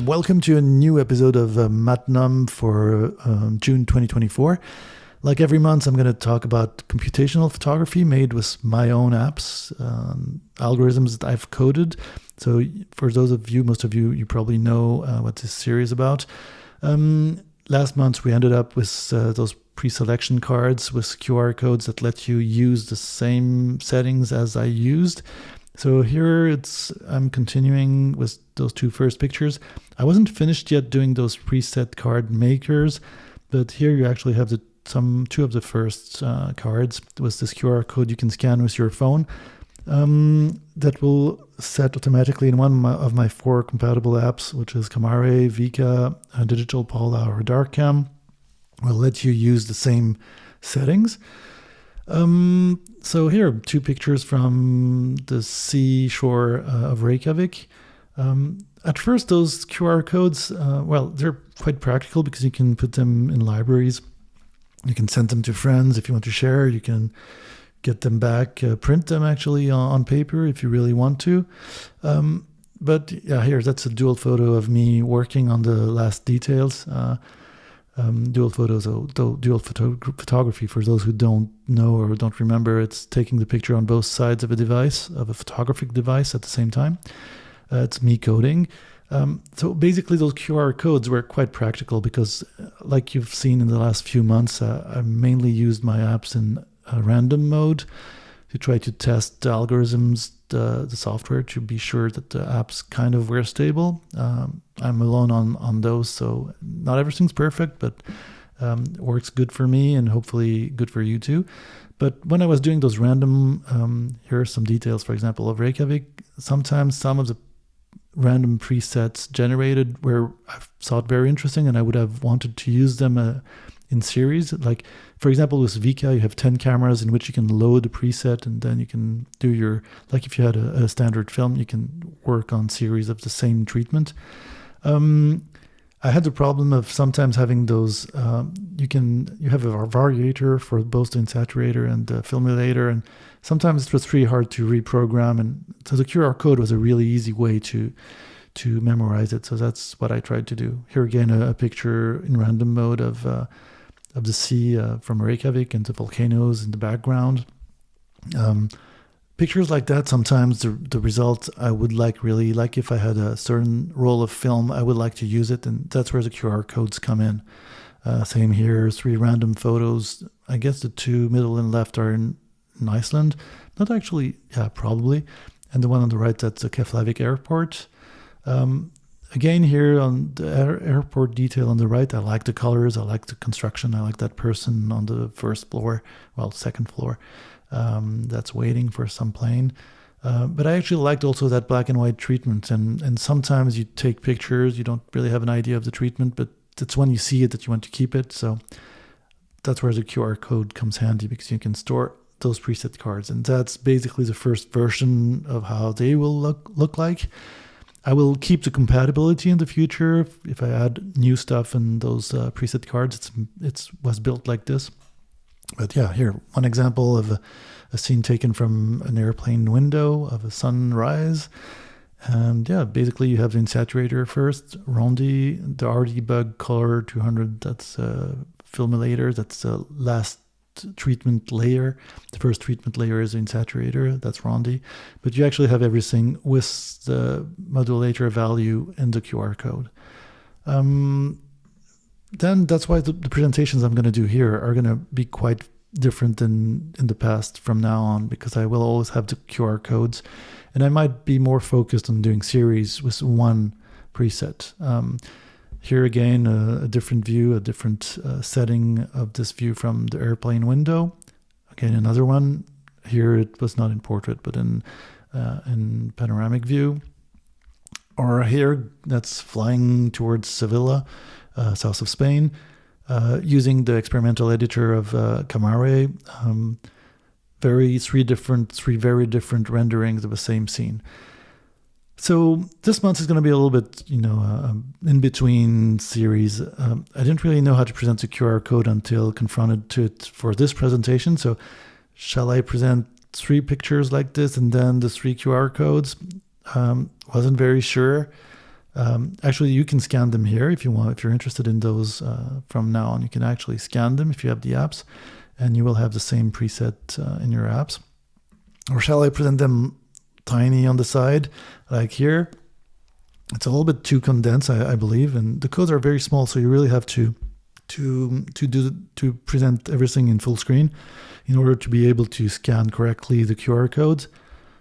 Welcome to a new episode of MatNum for June 2024. Like every month, I'm going to talk about computational photography made with my own apps, algorithms that I've coded. So for those of you, most of you, you probably know what this series is about. Last month, we ended up with those pre-selection cards with QR codes that let you use the same settings as I used. So here I'm continuing with those two first pictures. I wasn't finished yet doing those preset card makers, but here you actually have two of the first cards with this QR code you can scan with your phone that will set automatically in one of my 4 compatible apps, which is Kamare, Vika, Digital Paula, or Darkcam. Will let you use the same settings. So here are 2 pictures from the seashore of Reykjavik. At first, those QR codes, they're quite practical because you can put them in libraries. You can send them to friends if you want to share. You can get them back, print them actually on paper if you really want to. But yeah, that's a dual photo of me working on the last details. Dual photography, for those who don't know or don't remember, it's taking the picture on both sides of a photographic device at the same time. It's me coding. So basically those QR codes were quite practical because like you've seen in the last few months, I mainly used my apps in random mode to try to test the algorithms, the software, to be sure that the apps kind of were stable. I'm alone on those, so not everything's perfect, but it works good for me and hopefully good for you too. But when I was doing those random, here are some details, for example, of Reykjavik. Sometimes some of the random presets generated where I thought very interesting and I would have wanted to use them in series. Like, for example, with Vika, you have 10 cameras in which you can load a preset and then you can do like if you had a standard film, you can work on series of the same treatment. I had the problem of sometimes having those, you have a variator for both the insaturator and the filmulator, and sometimes it was pretty hard to reprogram, and so the QR code was a really easy way to memorize it. So that's what I tried to do. Here again, a picture in random mode of the sea from Reykjavik and the volcanoes in the background. Pictures like that, sometimes the result I would really like if I had a certain roll of film, I would like to use it, and that's where the QR codes come in. Same here, 3 random photos. I guess the 2 middle and left are in Iceland. Not actually, yeah, probably. And the one on the right, that's the Keflavik airport. Again, here on the airport detail on the right, I like the colors, I like the construction, I like that person on the second floor. That's waiting for some plane. But I actually liked also that black and white treatment. And sometimes you take pictures, you don't really have an idea of the treatment, but it's when you see it that you want to keep it. So that's where the QR code comes handy, because you can store those preset cards. And that's basically the first version of how they will look like. I will keep the compatibility in the future. If I add new stuff in those preset cards, it was built like this. But yeah, here, one example of a scene taken from an airplane window of a sunrise. And yeah, basically you have the insaturator first, rondy, the RD bug color 200, that's filmulator, that's the last treatment layer. The first treatment layer is the insaturator, that's rondy. But you actually have everything with the modulator value in the QR code. Then that's why the presentations I'm going to do here are going to be quite different than in the past from now on, because I will always have the QR codes, and I might be more focused on doing series with one preset. Here again, a different view, a different setting of this view from the airplane window. Again, another one. Here it was not in portrait, but in panoramic view. Or here, that's flying towards Sevilla, south of Spain, using the experimental editor of Kamare. Three very different renderings of the same scene. So this month is going to be a little bit, in between series. I didn't really know how to present the QR code until confronted to it for this presentation. So shall I present 3 pictures like this and then the 3 QR codes? Wasn't very sure. Actually, you can scan them here if you want. If you're interested in those from now on, you can actually scan them if you have the apps, and you will have the same preset in your apps. Or shall I present them tiny on the side, like here? It's a little bit too condensed, I believe, and the codes are very small, so you really have to present everything in full screen in order to be able to scan correctly the QR codes.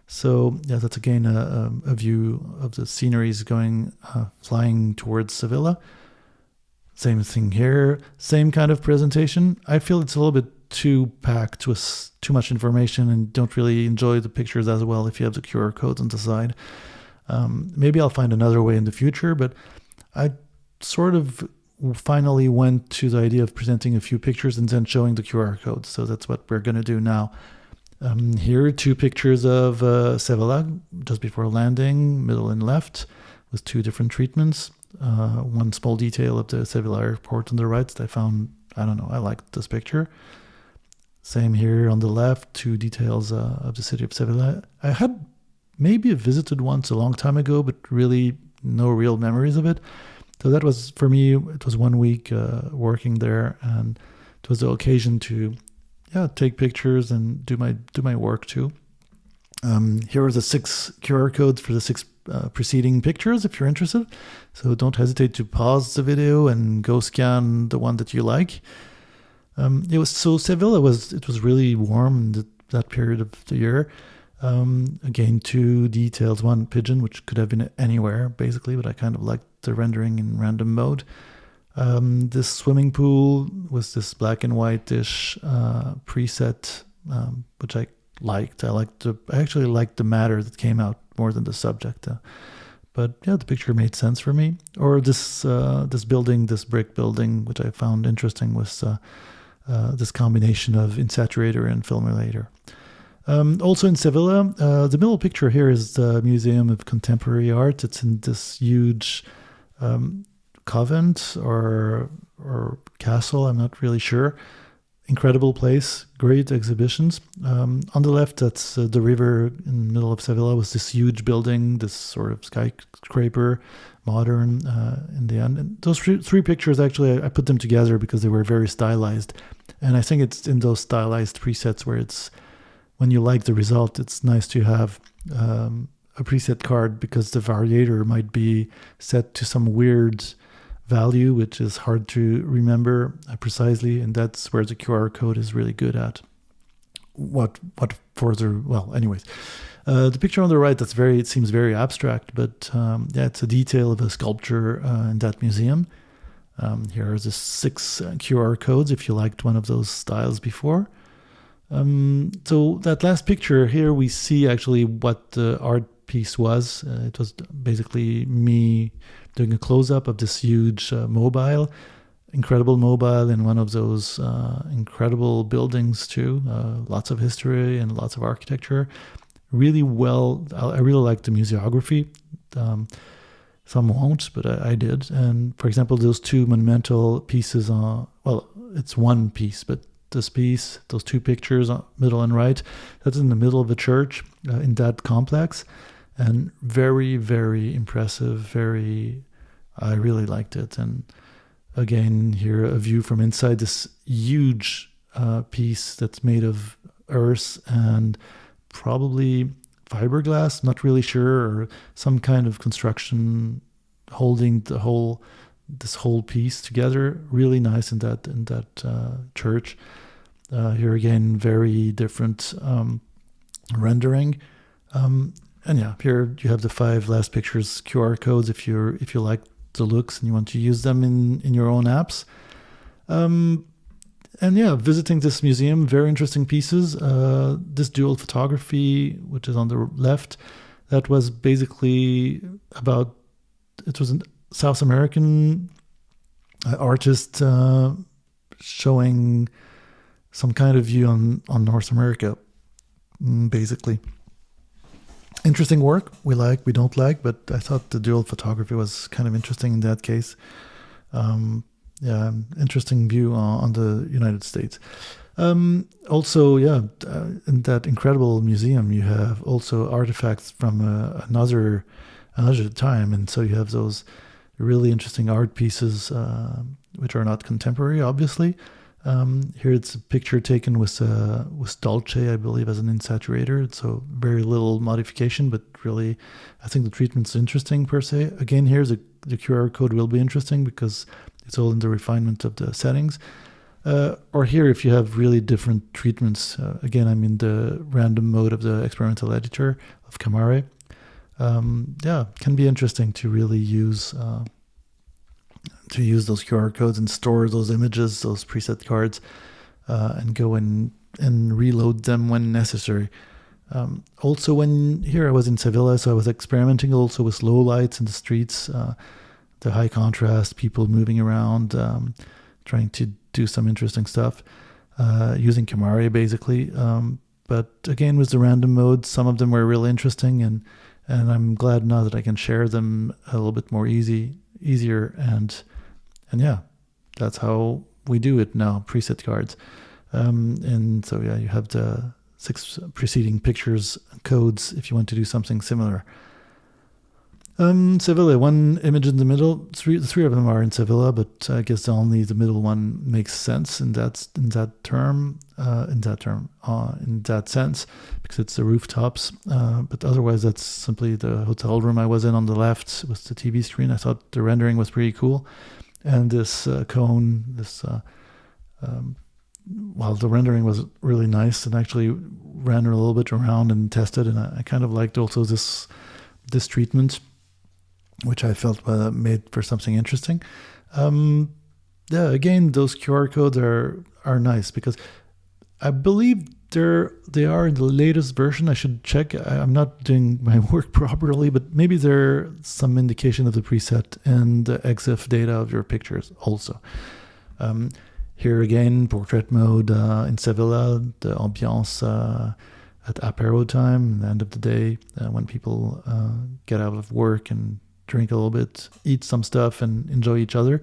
So yeah, that's again a view of the sceneries going flying towards Sevilla. Same thing here, same kind of presentation. I feel it's a little bit too packed with too much information and don't really enjoy the pictures as well if you have the QR codes on the side. Maybe I'll find another way in the future, but I sort of finally went to the idea of presenting a few pictures and then showing the QR codes. So that's what we're going to do now. Here are two pictures of Sevilla just before landing, middle and left, with two different treatments. One small detail of the Sevilla airport on the right that I found, I don't know, I liked this picture. Same here on the left, two details of the city of Sevilla. I had maybe visited once a long time ago, but really no real memories of it. So that was, for me, it was 1 week working there, and it was the occasion to take pictures and do my work too. Here are the 6 QR codes for the 6 preceding pictures if you're interested. So don't hesitate to pause the video and go scan the one that you like. Sevilla was really warm in that period of the year. Again, 2 details, one pigeon, which could have been anywhere basically, but I kind of liked the rendering in random mode. This swimming pool was this black and white-ish preset, which I liked. I actually liked the matter that came out more than the subject. But yeah, the picture made sense for me. Or this building, this brick building, which I found interesting, was this combination of insaturator and filmulator. Also in Sevilla, the middle picture here is the Museum of Contemporary Art. It's in this huge convent or castle, I'm not really sure. Incredible place, great exhibitions. On the left, that's the river in the middle of Sevilla, was this huge building, this sort of skyscraper, modern in the end. And those 3 pictures, actually, I put them together because they were very stylized. And I think it's in those stylized presets where it's, when you like the result, it's nice to have a preset card, because the variator might be set to some weird value, which is hard to remember precisely, and that's where the QR code is really good at. What further? Well, anyways, the picture on the right, it seems very abstract, but it's a detail of a sculpture in that museum. Here are the 6 QR codes if you liked one of those styles before. So that last picture here, we see actually what the art piece was. It was basically me doing a close-up of this huge incredible mobile in one of those incredible buildings too. Lots of history and lots of architecture. Really well, I really like the museography. Some won't, but I did. And for example, those 2 monumental pieces, it's one piece, but this piece, those 2 pictures, middle and right, that's in the middle of a church in that complex. And very, very impressive, I really liked it. And again, here a view from inside this huge piece that's made of earth and probably fiberglass, not really sure, or some kind of construction holding this whole piece together. Really nice in that church. Here again, very different rendering. And yeah, here you have the 5 last pictures, QR codes, if you like the looks and you want to use them in your own apps. And yeah, visiting this museum, very interesting pieces. This dual photography, which is on the left, that was basically it was a South American artist showing some kind of view on North America, basically. Interesting work, we don't like, but I thought the dual photography was kind of interesting in that case. Interesting view on the United States. Also, in that incredible museum, you have also artifacts from another and leisure time. And so you have those really interesting art pieces, which are not contemporary, obviously. Here it's a picture taken with dolce, I believe, as an insaturator. So very little modification, but really, I think the treatment's interesting per se. Again, here's the QR code will be interesting because it's all in the refinement of the settings. Or here, if you have really different treatments, again, I'm in the random mode of the experimental editor of Kamare. Can be interesting to really use those QR codes and store those images, those preset cards, and go and reload them when necessary. Also, here I was in Sevilla, so I was experimenting also with low lights in the streets, the high contrast, people moving around, trying to do some interesting stuff, using Kamare basically. But again, with the random mode, some of them were really interesting, and I'm glad now that I can share them a little bit more easier, and yeah, that's how we do it now, preset cards. And so yeah, you have the 6 preceding pictures codes if you want to do something similar. Sevilla, one image in the middle. The three of them are in Sevilla, but I guess only the middle one makes sense in that sense, because it's the rooftops. But otherwise, that's simply the hotel room I was in on the left with the TV screen. I thought the rendering was pretty cool, and this cone, the rendering was really nice, and actually ran a little bit around and tested, and I kind of liked also this treatment, which I felt made for something interesting. Again, those QR codes are nice because I believe they are in the latest version. I should check. I'm not doing my work properly, but maybe there's some indication of the preset and the EXIF data of your pictures also. Here again, portrait mode in Sevilla, the ambiance at apéro time, the end of the day, when people get out of work and drink a little bit, eat some stuff, and enjoy each other.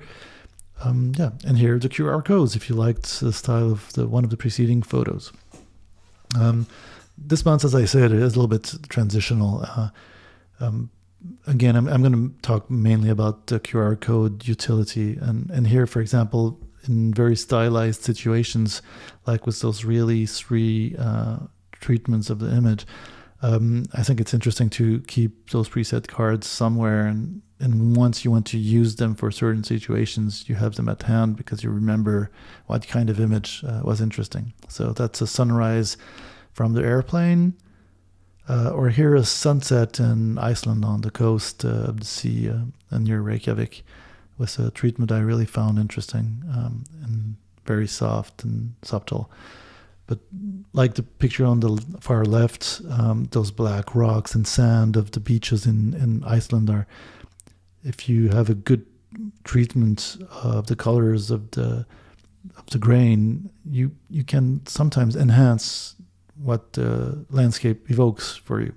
And here are the QR codes if you liked the style of one of the preceding photos. This month, as I said, it is a little bit transitional. Again, I'm going to talk mainly about the QR code utility. And here, for example, in very stylized situations, like with those really 3 treatments of the image, I think it's interesting to keep those preset cards somewhere, and once you want to use them for certain situations, you have them at hand because you remember what kind of image was interesting. So that's a sunrise from the airplane, or here a sunset in Iceland on the coast of the sea near Reykjavik, with a treatment I really found interesting and very soft and subtle. But like the picture on the far left, those black rocks and sand of the beaches in Iceland are, if you have a good treatment of the colors of the grain, you can sometimes enhance what the landscape evokes for you.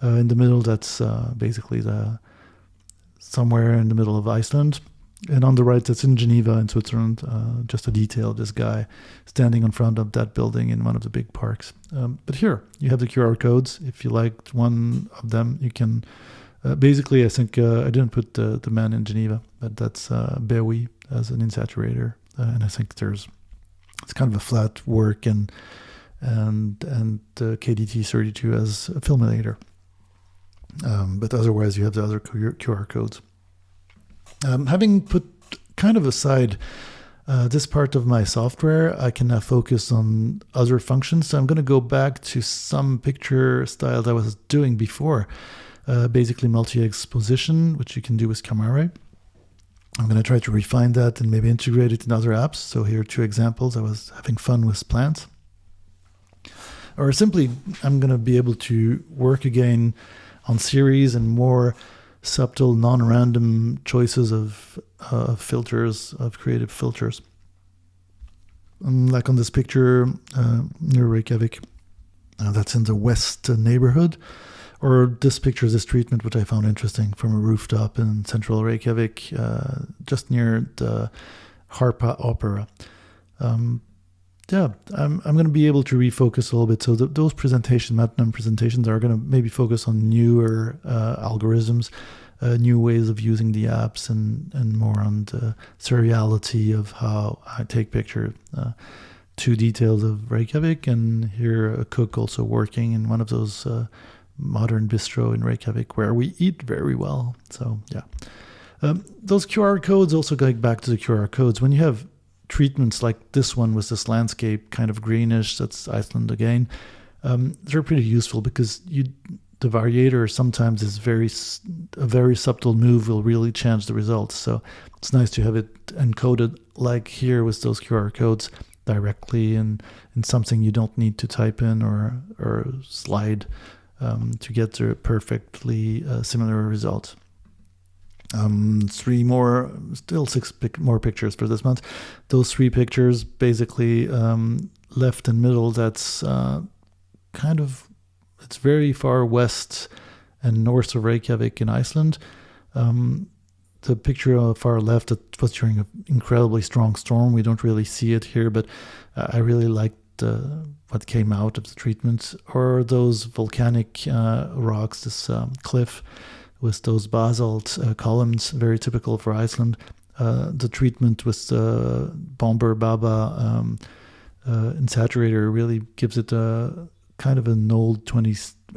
In the middle, that's basically somewhere in the middle of Iceland. And on the right, that's in Geneva in Switzerland, just a detail of this guy standing in front of that building in one of the big parks. But here, you have the QR codes. If you liked one of them, you can... basically, I think I didn't put the man in Geneva, but that's bewi as an insaturator. And I think it's kind of a flat work and KDT32 as a filmulator. But otherwise, you have the other QR codes. Having put kind of aside this part of my software, I can now focus on other functions. So I'm going to go back to some picture styles I was doing before, basically multi-exposition, which you can do with Kamare. I'm going to try to refine that and maybe integrate it in other apps. So here are 2 examples. I was having fun with plants. Or simply, I'm going to be able to work again on series and more subtle, non-random choices of filters, of creative filters. Like on this picture near Reykjavik, that's in the west neighborhood. Or this picture is this treatment, which I found interesting, from a rooftop in central Reykjavik, just near the Harpa Opera. yeah, I'm going to be able to refocus a little bit. So those MatNum presentations are going to maybe focus on newer algorithms, new ways of using the apps, and more on the seriality of how I take pictures. 2 details of Reykjavik, and here a cook also working in one of those modern bistro in Reykjavik where we eat very well. So yeah, those QR codes, also going back to the QR codes, when you have treatments like this one with this landscape kind of greenish, that's Iceland again, they're pretty useful because the variator sometimes is a very subtle move will really change the results. So it's nice to have it encoded like here with those QR codes directly in something you don't need to type in or slide to get the perfectly similar result. 6 more pictures for this month. Those 3 pictures, basically left and middle, that's it's very far west and north of Reykjavik in Iceland. The picture on the far left, it was during an incredibly strong storm. We don't really see it here, but I really liked what came out of the treatment. Or those volcanic rocks, this cliff with those basalt columns, very typical for Iceland. The treatment with the Bomber Baba insaturator really gives it a kind of an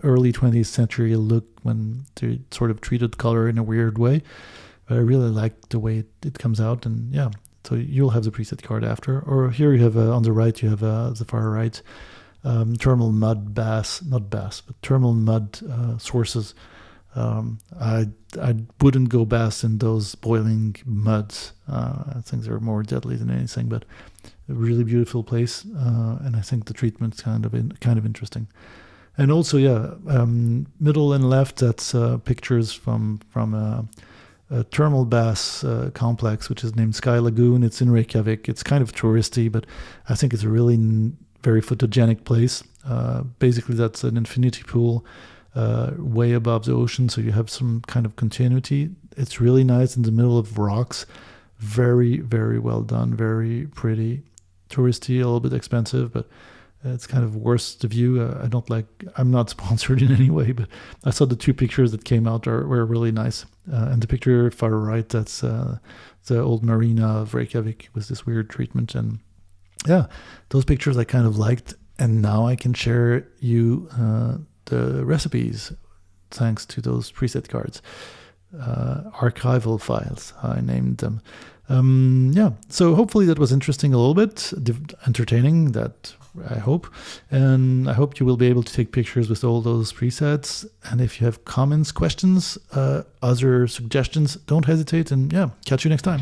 early 20th century look when they sort of treated color in a weird way. But I really like the way it comes out, and yeah, so you'll have the preset card after. Or here you have on the right, you have the far right thermal mud thermal mud sources. I wouldn't go bass in those boiling muds. I think they're more deadly than anything, but a really beautiful place, and I think the treatment's kind of interesting. And also, middle and left, that's pictures from a thermal bath complex, which is named Sky Lagoon. It's in Reykjavik. It's kind of touristy, but I think it's a really very photogenic place. Basically, that's an infinity pool way above the ocean, so you have some kind of continuity. It's really nice in the middle of rocks. Very, very well done. Very pretty. Touristy, a little bit expensive, but it's kind of worth the view. I'm not sponsored in any way, but I saw the 2 pictures that came out were really nice. And the picture far right, that's the old marina of Reykjavik with this weird treatment. And yeah, those pictures I kind of liked. And now I can share you the recipes thanks to those preset cards. Archival files, I named them. So hopefully that was interesting a little bit, entertaining, that I hope. And I hope you will be able to take pictures with all those presets. And if you have comments, questions, other suggestions, don't hesitate. And catch you next time.